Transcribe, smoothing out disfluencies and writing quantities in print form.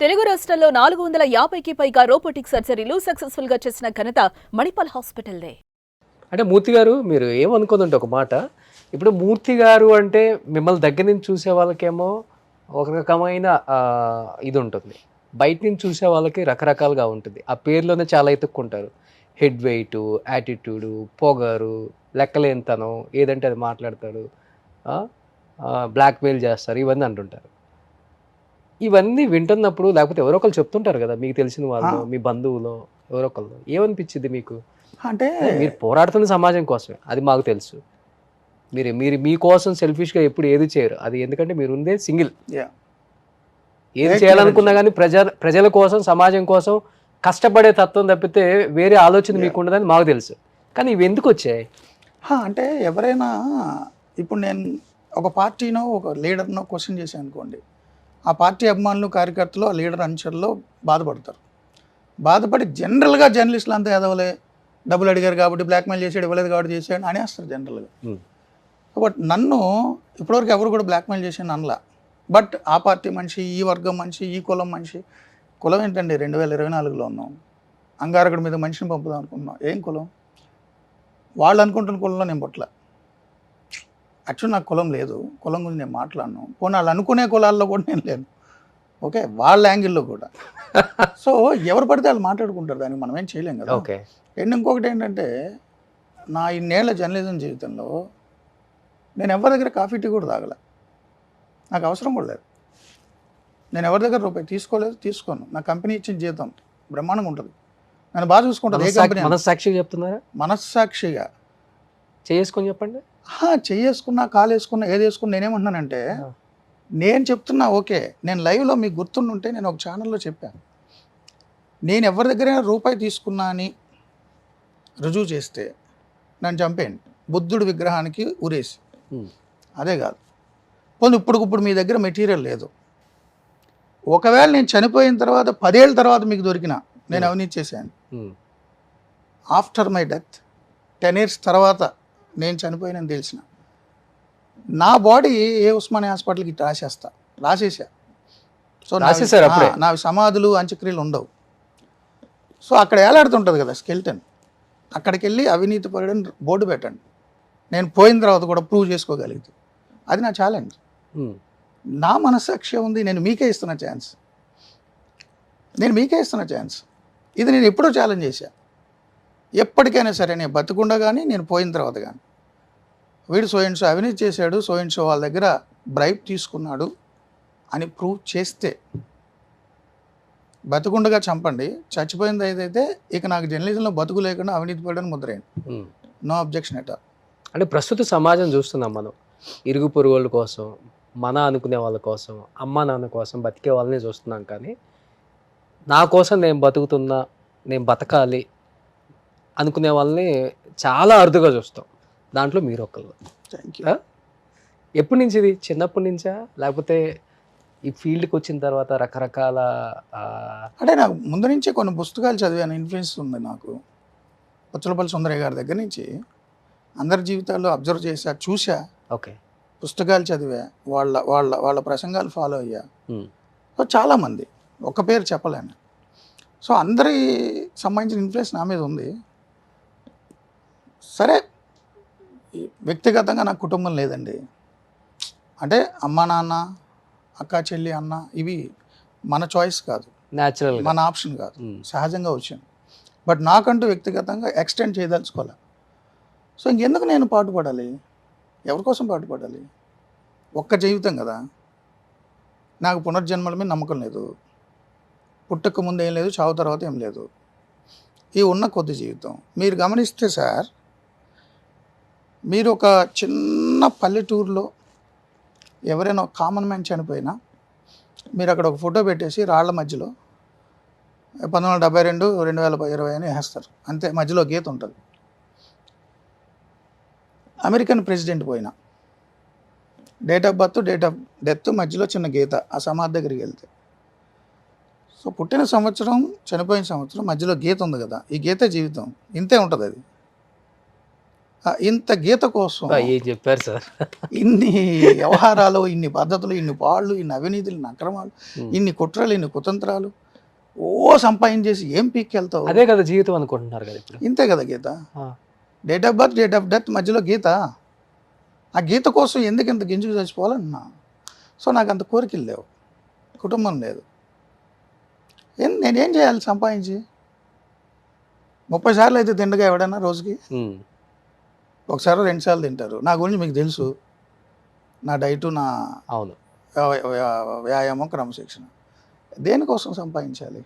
తెలుగు రాష్ట్రాల్లో 450కి పైగా రోబోటిక్ సర్జరీలు సక్సెస్ఫుల్ గా చేసిన ఘనత మణిపాల్ హాస్పిటల్దే. అంటే మూర్తి గారు మీరు ఏమనుకోదంటే ఒక మాట, ఇప్పుడు మూర్తి గారు అంటే మిమ్మల్ని దగ్గర నుంచి చూసే వాళ్ళకేమో ఒక రకమైన ఇది ఉంటుంది. బయట నుంచి చూసే వాళ్ళకి రకరకాలుగా ఉంటుంది. ఆ పేరులోనే చాలా ఎతుక్కుంటారు. హెడ్ వెయిటు, యాటిట్యూడు, పొగరు, లెక్కలేనితనం, ఏదంటే అది మాట్లాడతాడు, బ్లాక్మెయిల్ చేస్తారు, ఇవన్నీ అంటుంటారు. ఇవన్నీ వింటున్నప్పుడు లేకపోతే ఎవరో ఒకళ్ళు చెప్తుంటారు కదా, మీకు తెలిసిన వాళ్ళు, మీ బంధువులో ఎవరో ఒకళ్ళు, ఏమనిపించింది మీకు? అంటే మీరు పోరాడుతున్న సమాజం కోసమే, అది మాకు తెలుసు. మీరు మీరు మీకోసం సెల్ఫిష్గా ఎప్పుడు ఏది చేయరు. అది ఎందుకంటే మీరు ఉందే సింగిల్. ఏది చేయాలనుకున్నా కానీ ప్రజల కోసం, సమాజం కోసం కష్టపడే తత్వం తప్పితే వేరే ఆలోచన మీకు ఉండదని మాకు తెలుసు. కానీ ఇవి ఎందుకు వచ్చాయి? అంటే ఎవరైనా ఇప్పుడు నేను ఒక పార్టీనో ఒక లీడర్నో క్వశ్చన్ చేశాను అనుకోండి, ఆ పార్టీ అభిమానులు, కార్యకర్తలు, ఆ లీడర్ అనుచరులు బాధపడతారు. బాధపడి జనరల్గా జర్నలిస్టులు అంతా ఎదవలే, డబ్బులు అడిగారు కాబట్టి బ్లాక్మెయిల్ చేసాడు, ఇవ్వలేదు కాబట్టి చేసాడు అనేస్తారు జనరల్గా. బట్ నన్ను ఇప్పటివరకు ఎవరు కూడా బ్లాక్మెయిల్ చేసాను అనలా. బట్ ఆ పార్టీ మనిషి, ఈ వర్గం మనిషి, ఈ కులం మనిషి. కులం ఏంటండి? 2024లో ఉన్నాం. అంగారకుడి మీద మనిషిని పంపుదాం అనుకున్నాం. ఏం కులం? వాళ్ళు అనుకుంటున్న కులంలో నేను పుట్టల. యాక్చువల్ నాకు కులం లేదు, కులం గురించి నేను మాట్లాడను. పోనీ వాళ్ళు అనుకునే కులాల్లో కూడా నేను లేను. ఓకే, వాళ్ళ యాంగిల్లో కూడా. సో ఎవరు పడితే వాళ్ళు మాట్లాడుకుంటారు, దానికి మనం ఏం చేయలేం కదా. ఓకే. అండ్ ఇంకొకటి ఏంటంటే, నా ఇన్నేళ్ల జర్నలిజం జీవితంలో నేను ఎవరి దగ్గర కాఫీ టీ కూడా తాగలే. నాకు అవసరం కూడా లేదు. నేను ఎవరి దగ్గర రూపాయి తీసుకోలేదు, తీసుకోను. నా కంపెనీ ఇచ్చిన జీతం బ్రహ్మాండంగా ఉంటుంది, నన్ను బాగా చూసుకుంటుంది. ఏ కంపెనీ? మనస్సాక్షిగా చెప్తున్నారా? మనస్సాక్షిగా చేసుకొని చెప్పండి. చెయ్యేసుకున్నా, కాలు వేసుకున్నా, ఏది వేసుకున్నా నేనేమంటున్నానంటే, నేను చెప్తున్నా. ఓకే, నేను లైవ్లో మీకు గుర్తుండుంటే నేను ఒక ఛానల్లో చెప్పాను, నేను ఎవరి దగ్గరైనా రూపాయి తీసుకున్నా అని రుజువు చేస్తే నన్ను చంపేయండి, బుద్ధుడి విగ్రహానికి ఉరేసి. అదే కాదు, పోనీ ఇప్పుడు మీ దగ్గర మెటీరియల్ లేదు, ఒకవేళ నేను చనిపోయిన తర్వాత 10 ఏళ్ళ తర్వాత మీకు దొరికినా నేను అవినీతి చేశాను. ఆఫ్టర్ మై డెత్ 10 years తర్వాత నేను చనిపోయినని తెలిసిన నా బాడీ ఏ ఉస్మానియా హాస్పిటల్కి రాసేసా. సో నా సమాధులు, అంత్యక్రియలు ఉండవు. సో అక్కడ ఏలాడుతుంటుంది కదా స్కెల్టన్, అక్కడికి వెళ్ళి అవినీతి పడని బోర్డు పెట్టండి, నేను పోయిన తర్వాత కూడా ప్రూవ్ చేసుకోగలిగితే. అది నా ఛాలెంజ్. నా మనస్సాక్షి ఉంది, నేను మీకే ఇస్తున్న ఛాన్స్. ఇది నేను ఎప్పుడో ఛాలెంజ్ చేశా. ఎప్పటికైనా సరే, నేను బతుకుండా కానీ నేను పోయిన తర్వాత కానీ, వీడు సో అండ్ సో అవినీతి చేశాడు, సో అండ్ సో వాళ్ళ దగ్గర బ్రైబ్ తీసుకున్నాడు అని ప్రూవ్ చేస్తే బతుకుండగా చంపండి, చచ్చిపోయింది ఏదైతే ఇక నాకు జర్నలిజంలో బతుకు లేకుండా అవినీతి పడని ముద్రేయండి. No objection at all. అంటే ప్రస్తుత సమాజం చూస్తున్నాం మనం, ఇరుగు పొరుగు వాళ్ళ కోసం, మన అనుకునే వాళ్ళ కోసం, అమ్మ నాన్న కోసం బతికే వాళ్ళని చూస్తున్నాం. కానీ నా కోసం నేను బతుకుతున్నా, నేను బతకాలి అనుకునే వాళ్ళని చాలా అరుదుగా చూస్తాం. దాంట్లో మీరు ఒకళ్ళు. Thank you. ఎప్పటి నుంచి ఇది? చిన్నప్పటి నుంచా, లేకపోతే ఈ ఫీల్డ్కి వచ్చిన తర్వాత రకరకాల? అంటే నాకు ముందు నుంచే కొన్ని పుస్తకాలు చదివాను, ఇన్ఫ్లుయెన్స్ ఉంది నాకు. పుచ్చలపల్లి సుందరయ్య గారి దగ్గర నుంచి అందరి జీవితాల్లో అబ్జర్వ్ చేశా, చూసా. ఓకే. పుస్తకాలు చదివా, వాళ్ళ వాళ్ళ వాళ్ళ ప్రసంగాలు ఫాలో అయ్యా. సో చాలామంది, ఒక పేరు చెప్పలేను. సో అందరి సంబంధించిన ఇన్ఫ్లుయెన్స్ నా మీద ఉంది. సరే, వ్యక్తిగతంగా నాకు కుటుంబం లేదండి. అంటే అమ్మ నాన్న, అక్క చెల్లి, అన్న, ఇవి మన చాయిస్ కాదు, న్యాచురల్, మన ఆప్షన్ కాదు, సహజంగా వచ్చింది. బట్ నాకంటూ వ్యక్తిగతంగా ఎక్స్టెండ్ చేయదలుచుకోలే. సో ఇంకెందుకు నేను పాటుపడాలి? ఎవరి కోసం పాటుపడాలి? ఒక్క జీవితం కదా. నాకు పునర్జన్మల మీద నమ్మకం లేదు. పుట్టక ముందు ఏం లేదు, చావు తర్వాత ఏం లేదు. ఈ ఉన్న కొద్ది జీవితం మీరు గమనిస్తే సార్, మీరు ఒక చిన్న పల్లెటూరులో ఎవరైనా ఒక కామన్ మ్యాన్ చనిపోయినా మీరు అక్కడ ఒక ఫోటో పెట్టేసి రాళ్ల మధ్యలో 1972, 2020 అని వేస్తారు అంతే, మధ్యలో గీత ఉంటుంది. అమెరికన్ ప్రెసిడెంట్ పోయినా date of birth, date of death, మధ్యలో చిన్న గీత, ఆ సమాధి దగ్గరికి వెళ్తే. సో పుట్టిన సంవత్సరం, చనిపోయిన సంవత్సరం, మధ్యలో గీత ఉంది కదా, ఈ గీత జీవితం. ఇంతే ఉంటుంది అది. ఇంత గీత కోసం ఏం చెప్పారు సార్. ఇన్ని వ్యవహారాలు, ఇన్ని పద్ధతులు, ఇన్ని పాళ్ళు, ఇన్ని అవినీతులు, ఇన్ని అక్రమాలు, ఇన్ని కుట్రలు, ఇన్ని కుతంత్రాలు సంపాదించేసి ఏం పీక్కెళ్తావు? అదే కదా జీవితం అనుకుంటున్నారు కదా ఇప్పుడు. ఇంతే కదా గీత. ఆ. Date of birth, date of death మధ్యలో గీత. ఆ గీత కోసం ఎందుకు ఇంత గింజుకు చచ్చిపోవాలన్నా? సో నాకు అంత కోరికలు లేవు, కుటుంబం లేదు. నేనేం చేయాలి సంపాదించి? 30 సార్లు అయితే తిండగా ఎవడన్నా రోజుకి? ఒకసారి 2 సార్లు తింటారు. నా గురించి మీకు తెలుసు, నా డైటు, నా అవును వ్యాయామం, క్రమశిక్షణ. దేనికోసం సంపాదించాలి?